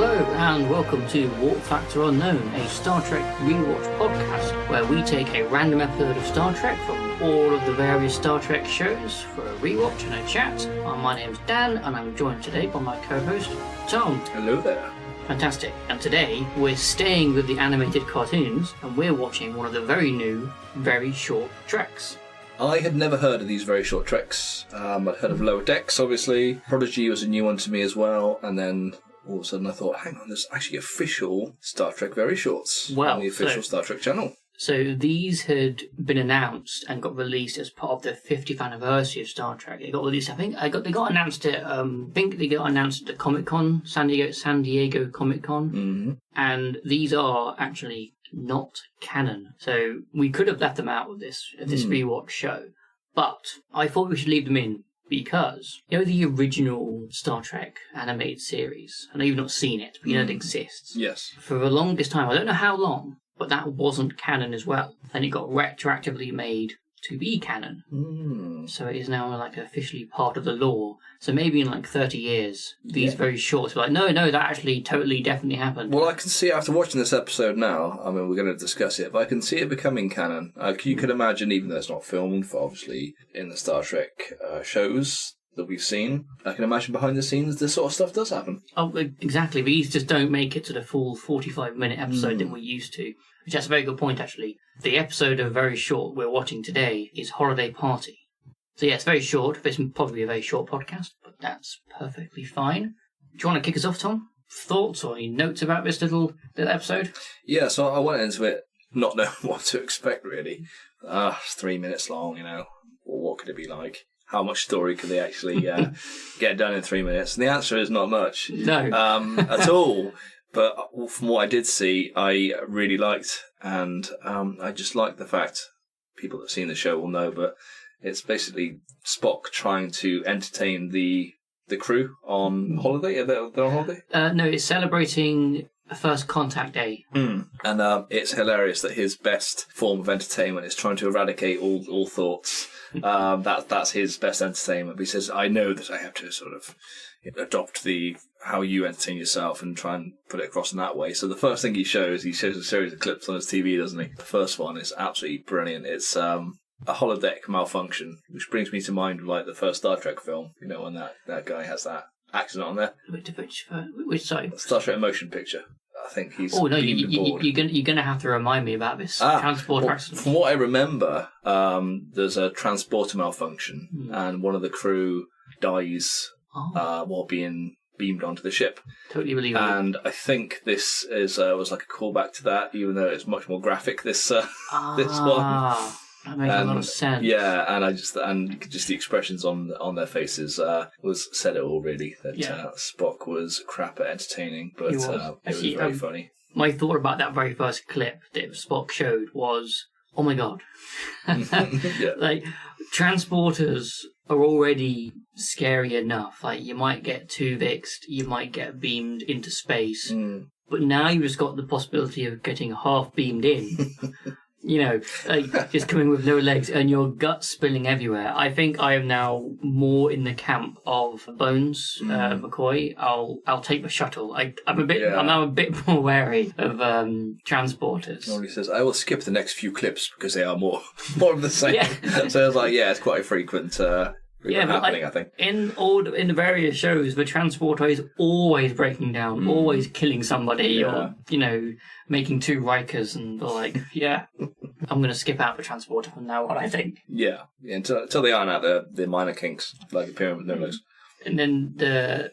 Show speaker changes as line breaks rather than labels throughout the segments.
Hello and welcome to Warp Factor Unknown, a Star Trek rewatch podcast where we take a random episode of Star Trek from all of the various Star Trek shows for a rewatch and a chat. My name's Dan and I'm joined today by my co-host Tom.
Hello there.
Fantastic. And today we're staying with the animated cartoons and we're watching one of the very new, very short Treks.
I had never heard of these very short Treks. I'd heard of Lower Decks, obviously. Prodigy was a new one to me as well, and then all of a sudden I thought, hang on, there's actually official Star Trek very shorts on the official Star Trek channel.
So these had been announced and got released as part of the 50th anniversary of Star Trek. They got released, they got announced at the Comic-Con, San Diego Comic-Con.
Mm-hmm.
And these are actually not canon. So we could have left them out of this rewatch show. But I thought we should leave them in because, you know, the original Star Trek animated series, I know you've not seen it, but you know it exists.
Yes.
For the longest time, I don't know how long, but that wasn't canon as well. Then it got retroactively made to be canon. So it is now like officially part of the lore. So maybe in like 30 years, these very shorts are like, no, that actually totally definitely happened.
Well, I can see after watching this episode now, I mean, we're going to discuss it, but I can see it becoming canon. You could imagine, even though it's not filmed, for obviously in the Star Trek shows that we've seen, I can imagine behind the scenes this sort of stuff does happen.
Oh, exactly. These just don't make it to the full 45-minute episode that we're used to. Which that's a very good point, actually. The episode of very short we're watching today is Holiday Party. So yeah, it's very short. It's probably a very short podcast, but that's perfectly fine. Do you want to kick us off, Tom? Thoughts or any notes about this little episode?
Yeah, so I went into it not knowing what to expect, really. It's 3 minutes long, you know. Well, what could it be like? How much story could they actually get done in 3 minutes? And the answer is not much.
No.
At all. But from what I did see, I really liked, and I just like the fact, people that have seen the show will know, but it's basically Spock trying to entertain the crew on holiday. They're on holiday?
No, it's celebrating First Contact Day.
And it's hilarious that his best form of entertainment is trying to eradicate all thoughts. That's his best entertainment. But he says, I know that I have to sort of adopt how you entertain yourself and try and put it across in that way. So the first thing he shows a series of clips on his TV, doesn't he? The first one is absolutely brilliant. It's a holodeck malfunction, which brings me to mind like the first Star Trek film, you know, when that guy has that accident on there.
Which side?
Star Trek Motion Picture. I think he's
Oh, no,
aboard.
you're going to have to remind me about this transporter accident.
From what I remember, there's a transporter malfunction and one of the crew dies while being beamed onto the ship.
Totally believable.
And I think this is was like a callback to that, even though it's much more graphic. This one.
That makes a lot of sense.
Yeah, and just the expressions on their faces said it all, really. That Spock was crap at entertaining, but it was very funny.
My thought about that very first clip that Spock showed was, oh my god. Like, transporters are already scary enough. Like, you might get Tuvixed, you might get beamed into space, but now you've just got the possibility of getting half beamed in. You know, like just coming with no legs and your gut spilling everywhere. I think I am now more in the camp of Bones McCoy. I'll take the shuttle. I'm now a bit more wary of transporters.
He says, I will skip the next few clips because they are more of the same. Yeah. So I was like, it's quite a frequent happening, I think. In
the various shows, the transporter is always breaking down, always killing somebody, or, you know, making two Rikers, and they're like, I'm going to skip out the transporter from now on, I think.
Yeah, until they iron out the minor kinks, like appearing with no legs.
And then the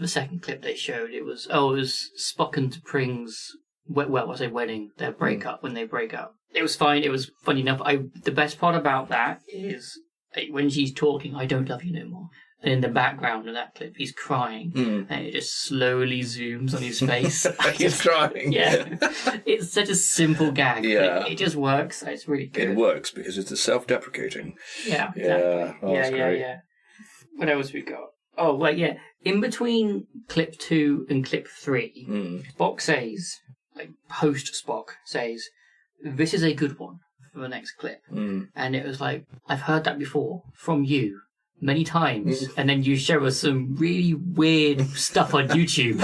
second clip they showed, it was Spock and T'Pring's, wedding, their breakup, when they break up. It was fine, it was funny enough. The best part about that is, when she's talking, I don't love you no more. And in the background of that clip, he's crying. And it just slowly zooms on his face.
He's crying.
Yeah. It's such a simple gag.
Yeah.
It just works. It's really good.
It works because it's self-deprecating.
Yeah, exactly. Yeah. What else we got? Oh, well, yeah. In between clip 2 and clip 3, Spock says, like, host Spock says, this is a good one for the next clip. And it was like, I've heard that before from you many times, and then you show us some really weird stuff on YouTube.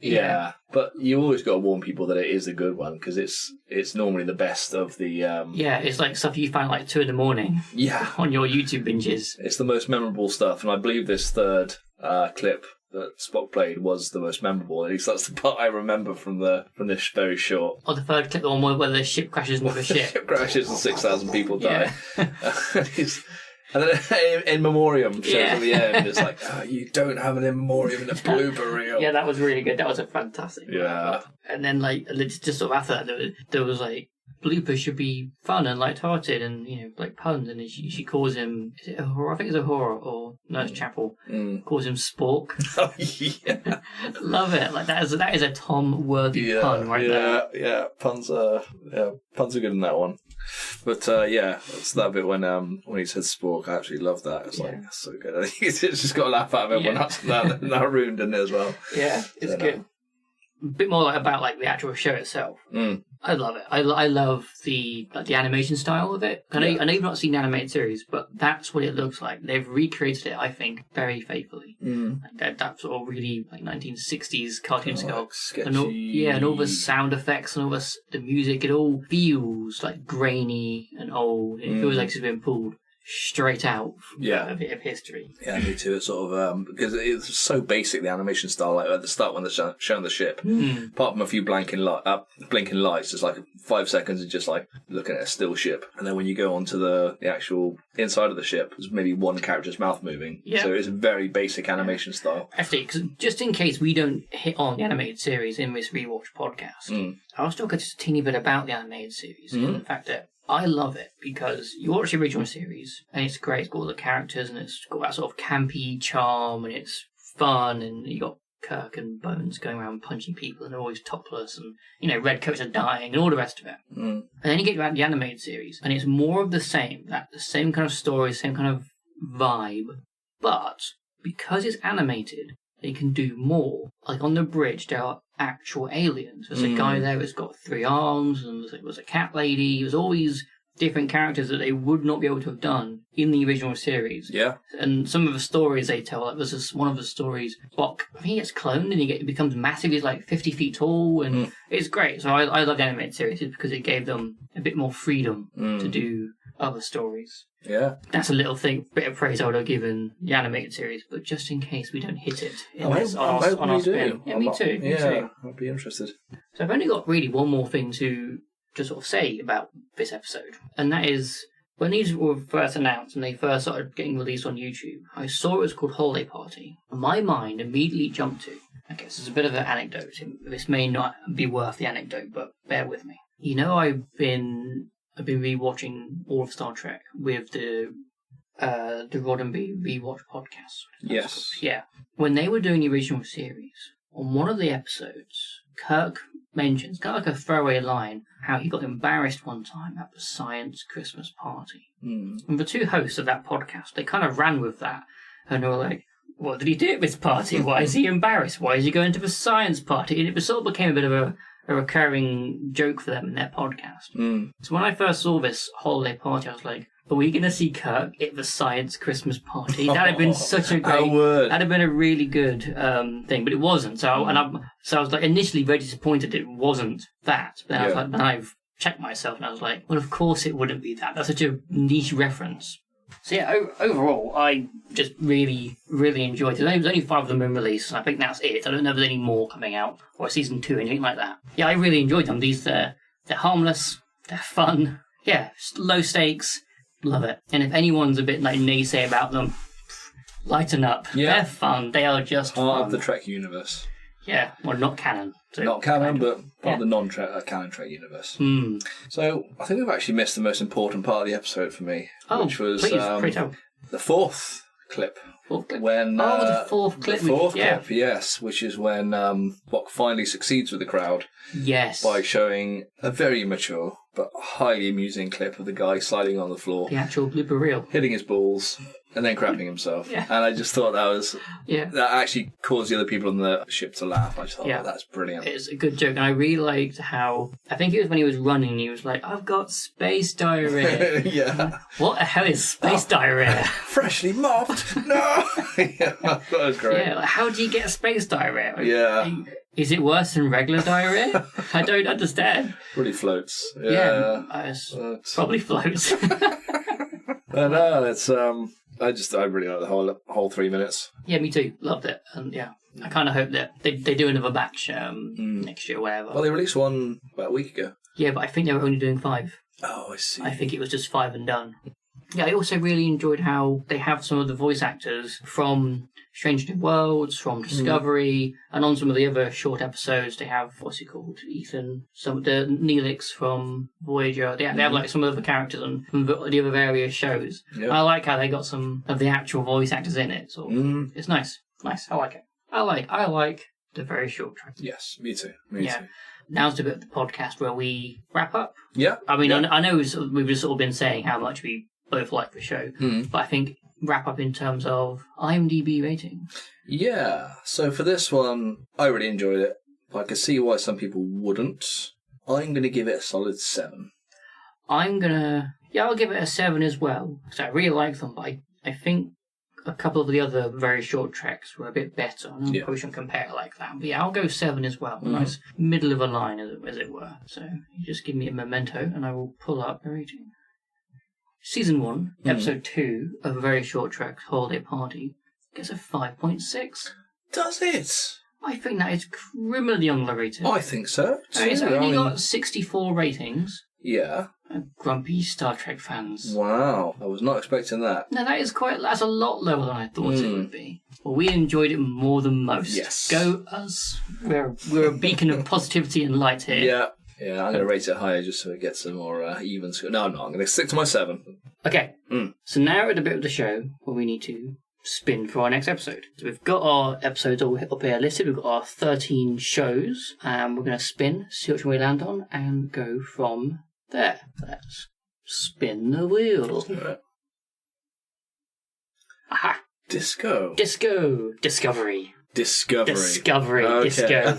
Yeah, but you always got to warn people that it is a good one because it's normally the best of the.
Yeah, it's like stuff you find like 2 a.m.
Yeah,
on your YouTube binges.
it's the most memorable stuff, and I believe this third clip that Spock played was the most memorable. At least that's the part I remember from this very short.
Or the third clip, the one where the ship crashes into the ship.
Ship crashes and 6,000 people die.
Yeah.
And then in memoriam shows at the end. It's like, oh, you don't have an in memoriam in a blooper reel.
Yeah, that was really good. That was a fantastic.
Yeah.
And then just sort of after that, there was like bloopers should be fun and light-hearted and like puns. And she calls him, is it a horror? I think it's a horror or Nurse Chapel. Calls him Spork.
Oh, yeah.
Love it. Like that is a Tom-worthy pun right there.
Yeah, puns are good in that one. But it's that bit when he said Spork. I actually love that. It's like that's so good. I think it's just got to laugh out of everyone. That ruined it as well.
Yeah, it's good. A bit more about the actual show itself. I love it. I love the animation style of it. I know you've not seen the animated series, but that's what it looks like. They've recreated it, I think, very faithfully. That sort of really 1960s cartoon style. And all the sound effects and all the music. It all feels like grainy and old. It feels like it's been pulled straight out of history. Yeah,
me too. It's sort of because it's so basic, the animation style. Like at the start when they're showing the ship, apart from a few blinking lights, it's like 5 seconds of just like looking at a still ship, and then when you go onto the actual inside of the ship, there's maybe one character's mouth moving. Yeah. So it's a very basic animation style.
Actually, cause just in case we don't hit on the animated series in this rewatch podcast, I'll talk just a teeny bit about the animated series and the fact that I love it because you watch the original series and it's great. It's got all the characters and it's got that sort of campy charm and it's fun and you got Kirk and Bones going around punching people and they're always topless and red coats are dying and all the rest of it. And then you get to the animated series and it's more of the same kind of story, same kind of vibe, but because it's animated, they can do more. Like on the bridge, there are actual aliens. There's a guy there who's got 3 arms, and there was a cat lady. There's all these different characters that they would not be able to have done in the original series. Yeah. And some of the stories they tell, like there's this one of the stories, Spock, I think he gets cloned and he becomes massive. He's like 50 feet tall, and it's great. So I love the animated series because it gave them a bit more freedom to do other stories. Yeah. That's a little bit of praise I would have given the animated series, but just in case we don't hit it on our spin. Yeah, me too.
I'd be interested.
So I've only got really one more thing to sort of say about this episode, and that is when these were first announced and they first started getting released on YouTube, I saw it was called Holiday Party. My mind immediately jumped to, I guess it's a bit of an anecdote. This may not be worth the anecdote, but bear with me. I've been rewatching all of Star Trek with the Roddenberry Rewatch podcast.
Yes.
Yeah. When they were doing the original series, on one of the episodes, Kirk mentions, kind of like a throwaway line, how he got embarrassed one time at the science Christmas party. And the 2 hosts of that podcast, they kind of ran with that, and they were like, what did he do at this party? Why is he embarrassed? Why is he going to the science party? And it sort of became a bit of a recurring joke for them in their podcast. So when I first saw this holiday party, I was like, are we going to see Kirk at the science Christmas party? That'd have been such a great... That'd have been a really good thing, but it wasn't. So I was like initially very disappointed it wasn't that. But then I was like, then I've checked myself and I was like, well, of course it wouldn't be that. That's such a niche reference. So yeah, overall, I just really, really enjoyed it. There's only 5 of them in release, and I think that's it. I don't know if there's any more coming out, or a season 2, anything like that. Yeah, I really enjoyed them. They're harmless, they're fun, yeah, low stakes, love it. And if anyone's a bit naysay about them, lighten up. Yeah. They're fun, they are just
part of the Trek universe.
Yeah, well, not canon.
So not canon, but part of the non-canon Trek universe. So I think we've actually missed the most important part of the episode for me, which was the 4th clip. When
the 4th clip.
The 4th clip, yes, which is when Spock finally succeeds with the crowd.
Yes.
By showing a very immature but highly amusing clip of the guy sliding on the floor.
The actual blooper reel.
Hitting his balls. And then crapping himself. Yeah. And I just thought that actually caused the other people on the ship to laugh. I just thought, that's brilliant.
It's a good joke. And I really liked how, I think it was when he was running, he was like, I've got space diarrhea.
Yeah.
What the hell is space diarrhea?
Freshly mopped. No. Yeah, that was great.
Yeah, how do you get space diarrhea?
Yeah.
Is it worse than regular diarrhea? I don't understand.
Really floats.
Yeah, probably floats.
I know, it's I really like the whole 3 minutes.
Yeah, me too. Loved it. And yeah, I kind of hope that they do another batch next year or whatever.
Well, they released one about a week ago.
Yeah, but I think they were only doing 5.
Oh, I see.
I think it was just 5 and done. Yeah, I also really enjoyed how they have some of the voice actors from Strange New Worlds, from Discovery, and on some of the other short episodes they have, what's he called? Ethan, some of the Neelix from Voyager. They have like some of the characters on from the other various shows. Yep. I like how they got some of the actual voice actors in it. So it's nice. Nice. I like it. I like the very short track.
Yes, me too. Me too.
Now's the bit of the podcast where we wrap up.
Yeah.
I mean, I know we've just sort of been saying how much we both like the show, but I think wrap up in terms of IMDb rating.
Yeah, so for this one, I really enjoyed it, but I can see why some people wouldn't. I'm going to give it a solid 7.
I'll give it a 7 as well, because I really like them, but I think a couple of the other very short tracks were a bit better. I probably shouldn't compare it like that, but yeah, I'll go 7 as well. Nice middle of the line, as it were. So you just give me a memento, and I will pull up the rating. Season 1, Episode 2 of a very short track, Holiday Party, gets a 5.6.
Does it?
I think that is criminally underrated.
I think so, too.
It's only got 64 ratings.
Yeah.
Grumpy Star Trek fans.
Wow, I was not expecting that.
No, that's a lot lower than I thought it would be. Well, we enjoyed it more than most.
Yes.
Go us. We're a beacon of positivity and light here.
Yeah. Yeah, I'm going to rate it higher just so it gets a more even score. No, I'm not. I'm going to stick to my 7.
Okay. So now we're at the bit of the show where we need to spin for our next episode. So we've got our episodes all up here listed. We've got our 13 shows, and we're going to spin, see which one we land on, and go from there. Let's spin the wheel.
Let's do it.
Aha.
Disco.
Discovery.
Okay.
Disco.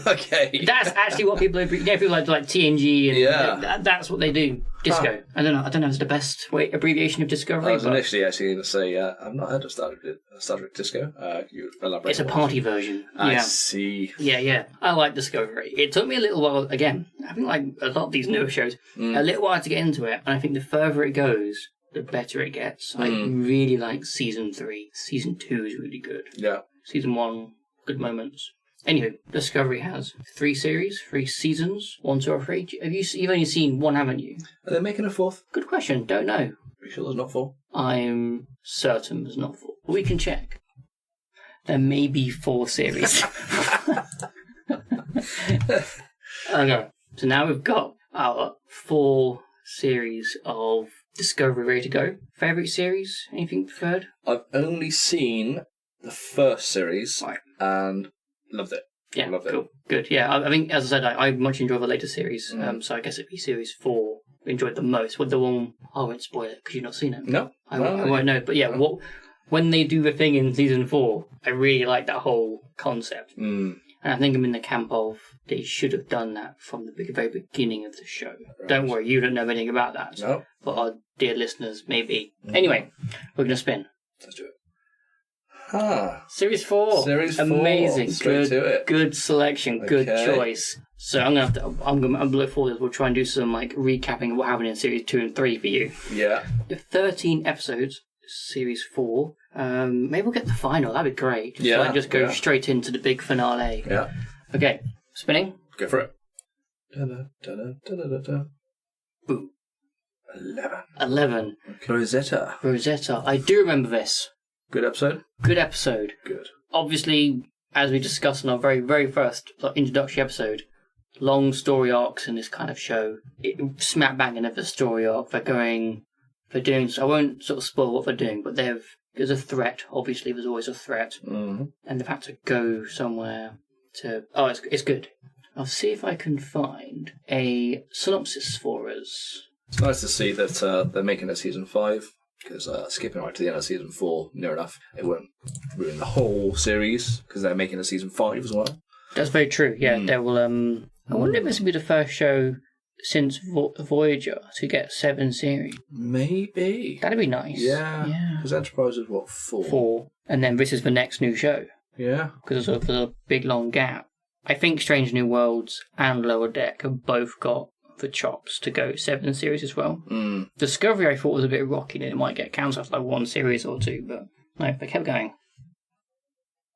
Okay.
That's actually what people like TNG and that's what they do. Disco. I don't know if it's the best abbreviation of Discovery.
I was initially actually going to say I've not heard of Star Trek Disco. Can you elaborate?
It's a party version.
I see.
Yeah. I like Discovery. It took me a little while. Again, I think like a lot of these newer shows, a little while to get into it, and I think the further it goes, the better it gets. I really like Season 3. Season 2 is really good.
Yeah.
Season 1. Good moments. Anyway, Discovery has 3 series, 3 seasons, 1, 2, or 3. You've only seen 1, haven't you?
Are they making a 4th?
Good question. Don't know.
Are you sure there's not 4?
I'm certain there's not 4. We can check. There may be 4 series. Okay. So now we've got our 4 series of Discovery ready to go. Favourite series? Anything preferred?
I've only seen the first series and loved it.
Yeah,
loved
cool.
it.
Good. Yeah, I think, as I said, I much enjoy the later series, so I guess it'd be series 4 enjoyed the most. With the one, I won't spoil it because you've not seen it.
No.
I won't know. But yeah, when they do the thing in season 4, I really like that whole concept. And I think I'm in the camp of they should have done that from the very beginning of the show. Right. Don't worry, you don't know anything about that.
No.
But our dear listeners, maybe. Anyway, we're going to spin.
Let's do it.
Series 4. Amazing.
Straight to it.
Good selection. Good choice. So I'm gonna look forward. We'll try and do some recapping of what happened in series 2 and 3 for you.
Yeah.
The 13 episodes, series 4. Maybe we'll get the final. That'd be great. Just go straight into the big finale.
Yeah.
Okay. Spinning.
Go for it. Da-da-da-da-da-da-da.
Boom.
11. Okay. Rosetta.
I do remember this.
Good episode?
Good episode.
Good.
Obviously, as we discussed in our very, very first introductory episode, long story arcs in this kind of show. It smack bang another story arc. They're doing so. I won't sort of spoil what they're doing, but there's a threat. Obviously, there's always a threat. And they've had to go somewhere to... Oh, it's good. I'll see if I can find a synopsis for us.
It's nice to see that they're making a season 5. Because skipping right to the end of season 4, near enough, it won't ruin the whole series, because they're making a season 5 as well.
That's very true, yeah. They will, I wonder if this will be the first show since Voyager to get 7 series.
Maybe.
That'd be nice.
Yeah. Because Enterprise is, 4?
4. And then this is the next new show.
Yeah.
Because there's a big long gap. I think Strange New Worlds and Lower Deck have both got the chops to go 7 series as well. Discovery I thought was a bit rocky and it might get cancelled after like 1 series or 2, but no, they kept going.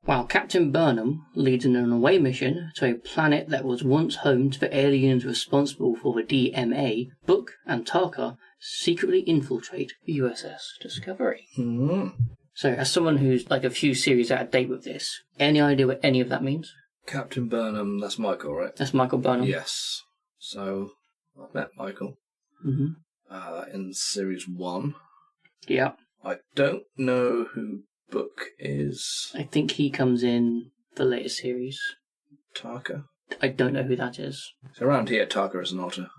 While Captain Burnham leads in an away mission to a planet that was once home to the aliens responsible for the DMA, Book and Tarka secretly infiltrate the USS Discovery. So, as someone who's like a few series out of date with this, any idea what any of that means?
Captain Burnham, that's Michael, right?
That's Michael Burnham.
Yes. So, I've met Michael in series 1.
Yeah.
I don't know who Book is.
I think he comes in the later series.
Tarka?
I don't know who that is.
So around here, Tarka is an otter.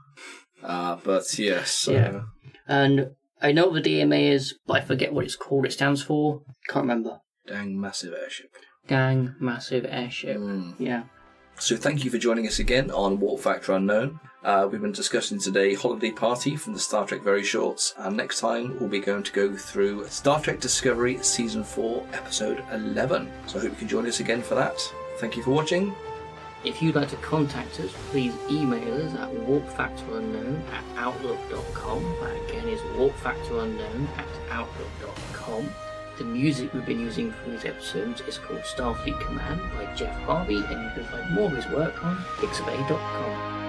But yes.
Yeah. And I know what the DMA is, but I forget what it's called. It stands for. Can't remember.
Dang massive airship.
Gang Massive Airship. Yeah.
So thank you for joining us again on Warp Factor Unknown. We've been discussing today Holiday Party from the Star Trek Very Shorts, and next time we'll be going to go through Star Trek Discovery Season 4, Episode 11. So I hope you can join us again for that. Thank you for watching.
If you'd like to contact us, please email us at warpfactorunknown@outlook.com. That again is warpfactorunknown@outlook.com. The music we've been using for these episodes is called Starfleet Command by Jeff Harvey, and you can find more of his work on pixabay.com.